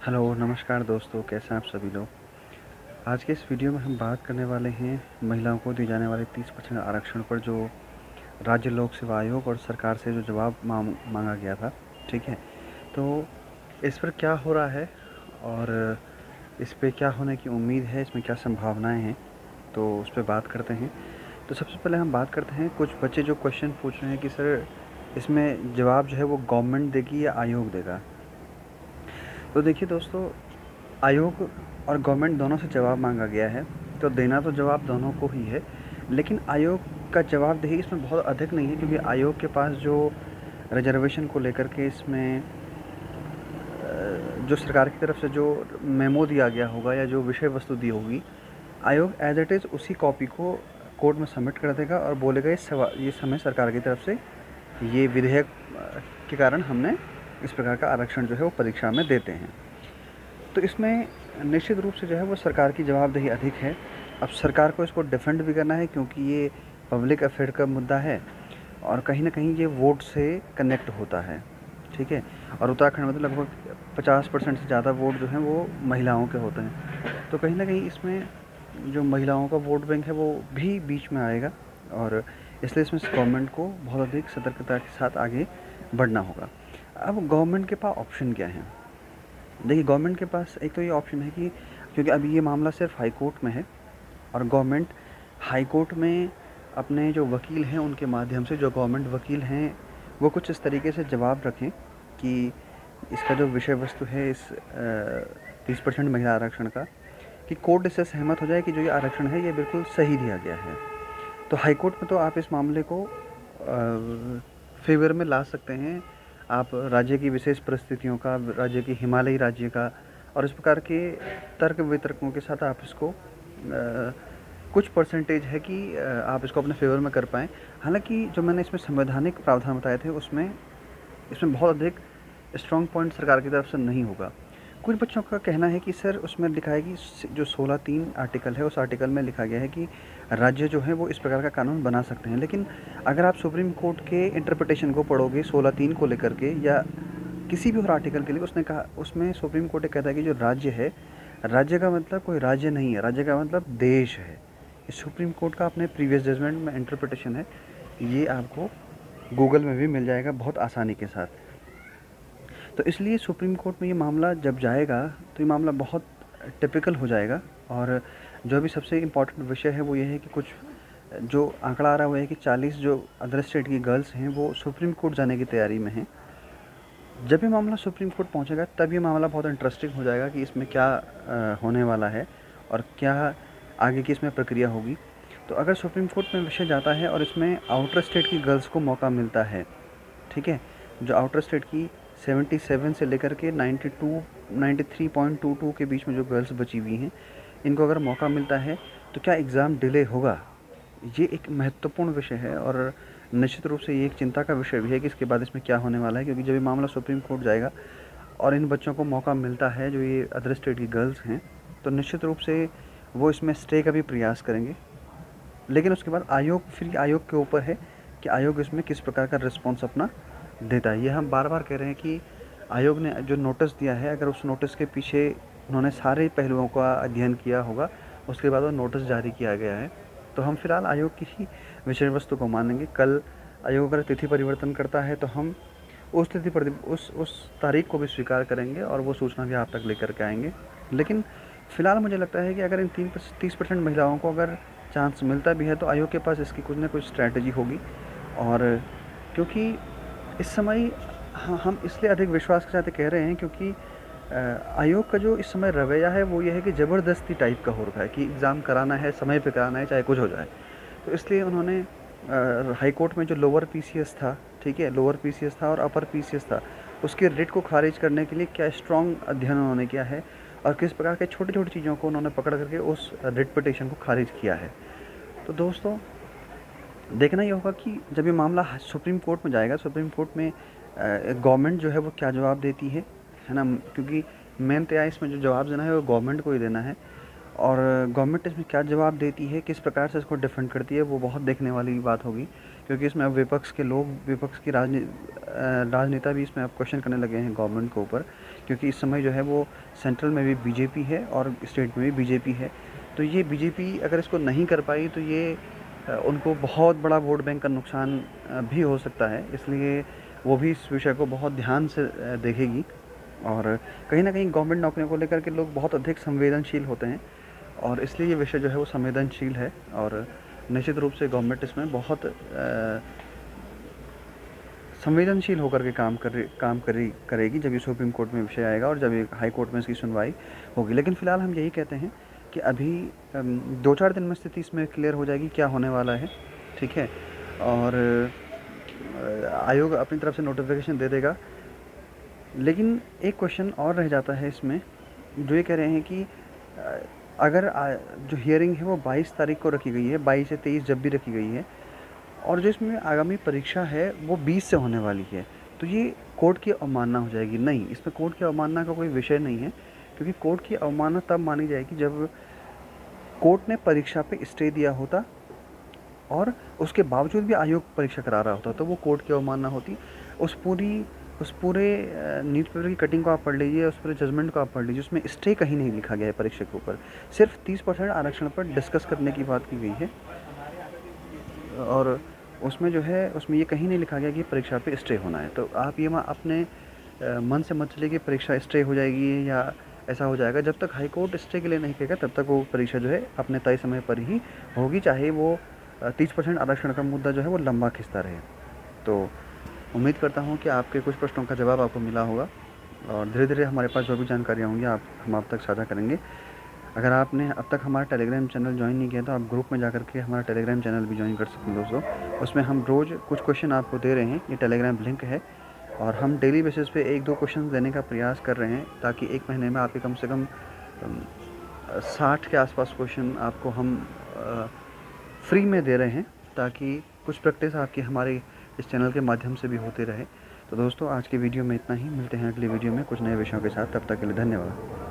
Hello नमस्कार दोस्तों, कैसे हैं आप सभी लोग। आज के इस वीडियो में हम बात करने वाले हैं महिलाओं को दिए जाने वाले 30% आरक्षण पर, जो राज्य लोक सेवा आयोग और सरकार से जो जवाब मांगा गया था। ठीक है, तो इस पर क्या हो रहा है और इस पे क्या होने की उम्मीद है, इसमें क्या संभावनाएं हैं, तो उस पर बात करते हैं। तो सबसे पहले हम बात करते हैं, कुछ बच्चे जो क्वेश्चन पूछ रहे हैं कि सर इसमें जवाब जो है वो गवर्नमेंट देगी या आयोग देगा। तो देखिए दोस्तों, आयोग और गवर्नमेंट दोनों से जवाब मांगा गया है, तो देना तो जवाब दोनों को ही है। लेकिन आयोग का जवाबदेही इसमें बहुत अधिक नहीं है, क्योंकि आयोग के पास जो रिजर्वेशन को लेकर के इसमें जो सरकार की तरफ से जो मेमो दिया गया होगा या जो विषय वस्तु दी होगी, आयोग एज इट इज़ उसी कॉपी को कोर्ट में सबमिट कर देगा और बोलेगा ये समय सरकार की तरफ से ये विधेयक के कारण हमने इस प्रकार का आरक्षण जो है वो परीक्षा में देते हैं। तो इसमें निश्चित रूप से जो है वो सरकार की जवाबदेही अधिक है। अब सरकार को इसको डिफेंड भी करना है, क्योंकि ये पब्लिक अफेयर का मुद्दा है और कहीं ना कहीं ये वोट से कनेक्ट होता है। ठीक है, और उत्तराखंड में तो लगभग 50% से ज़्यादा वोट जो हैं वो महिलाओं के होते हैं। तो कहीं ना कहीं इसमें जो महिलाओं का वोट बैंक है वो भी बीच में आएगा, और इसलिए इसमें गवर्नमेंट को बहुत अधिक सतर्कता के साथ आगे बढ़ना होगा। अब गवर्नमेंट के पास ऑप्शन क्या है? देखिए, गवर्नमेंट के पास एक तो ये ऑप्शन है कि क्योंकि अभी ये मामला सिर्फ हाई कोर्ट में है, और गवर्नमेंट हाई कोर्ट में अपने जो वकील हैं उनके माध्यम से, जो गवर्नमेंट वकील हैं वो कुछ इस तरीके से जवाब रखें कि इसका जो विषय वस्तु है इस 30% महिला आरक्षण का, कि कोर्ट इससे सहमत हो जाए कि जो ये आरक्षण है ये बिल्कुल सही दिया गया है। तो हाई कोर्ट में तो आप इस मामले को फेवर में ला सकते हैं। आप राज्य की विशेष परिस्थितियों का, राज्य की हिमालयी राज्य का और इस प्रकार के तर्क वितर्कों के साथ आप इसको कुछ परसेंटेज है कि आप इसको अपने फेवर में कर पाएँ। हालाँकि जो मैंने इसमें संवैधानिक प्रावधान बताए थे उसमें इसमें बहुत अधिक स्ट्रॉन्ग पॉइंट सरकार की तरफ से नहीं होगा। कुछ बच्चों का कहना है कि सर उसमें लिखा है कि जो 16(3) आर्टिकल है, उस आर्टिकल में लिखा गया है कि राज्य जो है वो इस प्रकार का कानून बना सकते हैं। लेकिन अगर आप सुप्रीम कोर्ट के इंटरप्रिटेशन को पढ़ोगे 16(3) को लेकर के या किसी भी और आर्टिकल के लिए, उसने कहा, उसमें सुप्रीम कोर्ट ये कहता है कि जो राज्य है, राज्य का मतलब कोई राज्य नहीं है, राज्य का मतलब देश है। ये सुप्रीम कोर्ट का अपने प्रीवियस जजमेंट में इंटरप्रिटेशन है। ये आपको गूगल में भी मिल जाएगा बहुत आसानी के साथ। तो इसलिए सुप्रीम कोर्ट में ये मामला जब जाएगा तो ये मामला बहुत टिपिकल हो जाएगा। और जो अभी सबसे इम्पॉर्टेंट विषय है वो ये है कि कुछ जो आंकड़ा आ रहा हुआ है कि 40 जो अदर स्टेट की गर्ल्स हैं वो सुप्रीम कोर्ट जाने की तैयारी में हैं। जब ये मामला सुप्रीम कोर्ट पहुंचेगा तब ये मामला बहुत इंटरेस्टिंग हो जाएगा कि इसमें क्या होने वाला है और क्या आगे की इसमें प्रक्रिया होगी। तो अगर सुप्रीम कोर्ट में विषय जाता है और इसमें आउटर स्टेट की गर्ल्स को मौका मिलता है, ठीक है, जो आउटर स्टेट की 77 से लेकर के 93.22 के बीच में जो गर्ल्स बची हुई हैं, इनको अगर मौका मिलता है तो क्या एग्ज़ाम डिले होगा? ये एक महत्वपूर्ण विषय है और निश्चित रूप से ये एक चिंता का विषय भी है कि इसके बाद इसमें क्या होने वाला है। क्योंकि जब ये मामला सुप्रीम कोर्ट जाएगा और इन बच्चों को मौका मिलता है, जो ये अदर स्टेट की गर्ल्स हैं, तो निश्चित रूप से वो इसमें स्टे का भी प्रयास करेंगे। लेकिन उसके बाद फिर आयोग के ऊपर है कि आयोग इसमें किस प्रकार का रिस्पॉन्स अपना देता है। ये हम बार बार कह रहे हैं कि आयोग ने जो नोटिस दिया है, अगर उस नोटिस के पीछे उन्होंने सारे पहलुओं का अध्ययन किया होगा, उसके बाद वो नोटिस जारी किया गया है। तो हम फिलहाल आयोग की ही विषय वस्तु को मानेंगे। कल आयोग अगर तिथि परिवर्तन करता है तो हम उस तिथि पर उस तारीख को भी स्वीकार करेंगे और वो सूचना भी आप तक लेकर के आएंगे। लेकिन फ़िलहाल मुझे लगता है कि अगर इन 30% महिलाओं को अगर चांस मिलता भी है तो आयोग के पास इसकी कुछ ना कुछ स्ट्रैटेजी होगी। और क्योंकि इस समय हम इसलिए अधिक विश्वास के साथ कह रहे हैं क्योंकि आयोग का जो इस समय रवैया है वो ये है कि ज़बरदस्ती टाइप का हो रखा है कि एग्ज़ाम कराना है, समय पे कराना है, चाहे कुछ हो जाए। तो इसलिए उन्होंने हाई कोर्ट में जो लोअर पीसीएस था, ठीक है, लोअर पीसीएस था और अपर पीसीएस था, उसके रिट को खारिज करने के लिए क्या स्ट्रॉन्ग अध्ययन उन्होंने किया है और किस प्रकार के छोटी-छोटी चीज़ों को उन्होंने पकड़ करके उस रिट पिटीशन को खारिज किया है। तो दोस्तों, देखना ये होगा कि जब ये मामला सुप्रीम कोर्ट में जाएगा, सुप्रीम कोर्ट में गवर्नमेंट जो है वो क्या जवाब देती है ना? क्योंकि मेन तो इसमें जो जवाब देना है वो गवर्नमेंट को ही देना है, और गवर्नमेंट इसमें क्या जवाब देती है, किस प्रकार से इसको डिफेंड करती है, वो बहुत देखने वाली बात होगी। क्योंकि इसमें अब विपक्ष के लोग, विपक्ष की राजनेता भी इसमें अब क्वेश्चन करने लगे हैं गवर्नमेंट के ऊपर, क्योंकि इस समय जो है वो सेंट्रल में भी बीजेपी है और स्टेट में भी बीजेपी है। तो ये बीजेपी अगर इसको नहीं कर पाई तो ये उनको बहुत बड़ा वोट बैंक का नुकसान भी हो सकता है, इसलिए वो भी इस विषय को बहुत ध्यान से देखेगी। और कहीं न कहीं गवर्नमेंट नौकरियों को लेकर के लोग बहुत अधिक संवेदनशील होते हैं और इसलिए ये विषय जो है वो संवेदनशील है और निश्चित रूप से गवर्नमेंट इसमें बहुत संवेदनशील होकर के करेगी जब ये सुप्रीम कोर्ट में विषय आएगा और जब ये हाई कोर्ट में इसकी सुनवाई होगी। लेकिन फ़िलहाल हम यही कहते हैं कि अभी 2-4 दिन में स्थिति इसमें क्लियर हो जाएगी क्या होने वाला है, ठीक है। और आयोग अपनी तरफ से नोटिफिकेशन दे देगा। लेकिन एक क्वेश्चन और रह जाता है इसमें, जो ये कह रहे हैं कि अगर जो हियरिंग है वो 22 तारीख को रखी गई है, 22 से 23 जब भी रखी गई है, और जो इसमें आगामी परीक्षा है वो 20 से होने वाली है, तो ये कोर्ट की अवमानना हो जाएगी। नहीं, इसमें कोर्ट की अवमानना का कोई विषय नहीं है, क्योंकि कोर्ट की अवमानना तब मानी जाएगी जब कोर्ट ने परीक्षा पे स्टे दिया होता और उसके बावजूद भी आयोग परीक्षा करा रहा होता, तो वो कोर्ट की अवमानना होती। उस पूरे न्यूज़ पेपर की कटिंग को आप पढ़ लीजिए, उस पूरे जजमेंट को आप पढ़ लीजिए, उसमें स्टे कहीं नहीं लिखा गया है परीक्षा के ऊपर, सिर्फ 30% आरक्षण पर डिस्कस करने की बात की गई है। और उसमें जो है उसमें ये कहीं नहीं लिखा गया कि परीक्षा पे स्टे होना है। तो आप ये अपने मन से मत चलिए कि परीक्षा स्टे हो जाएगी या ऐसा हो जाएगा। जब तक हाई कोर्ट स्टे के लिए नहीं कहेगा तब तक वो परीक्षा जो है अपने तय समय पर ही होगी, चाहे वो 30% आरक्षण का मुद्दा जो है वो लंबा खिंचता रहे। तो उम्मीद करता हूँ कि आपके कुछ प्रश्नों का जवाब आपको मिला होगा और धीरे धीरे हमारे पास जो भी जानकारियाँ होंगी हम आप तक साझा करेंगे। अगर आपने अब तक हमारा टेलीग्राम चैनल ज्वाइन नहीं किया तो आप ग्रुप में जाकर के हमारा टेलीग्राम चैनल भी ज्वाइन कर सकते हैं दोस्तों। उसमें हम रोज़ कुछ क्वेश्चन आपको दे रहे हैं, ये टेलीग्राम लिंक है, और हम डेली बेसिस पे 1-2 क्वेश्चन देने का प्रयास कर रहे हैं, ताकि एक महीने में आपके कम से कम 60 के आसपास क्वेश्चन आपको हम फ्री में दे रहे हैं, ताकि कुछ प्रैक्टिस आपकी हमारे इस चैनल के माध्यम से भी होते रहे। तो दोस्तों आज की वीडियो में इतना ही, मिलते हैं अगली वीडियो में कुछ नए विषयों के साथ, तब तक के लिए धन्यवाद।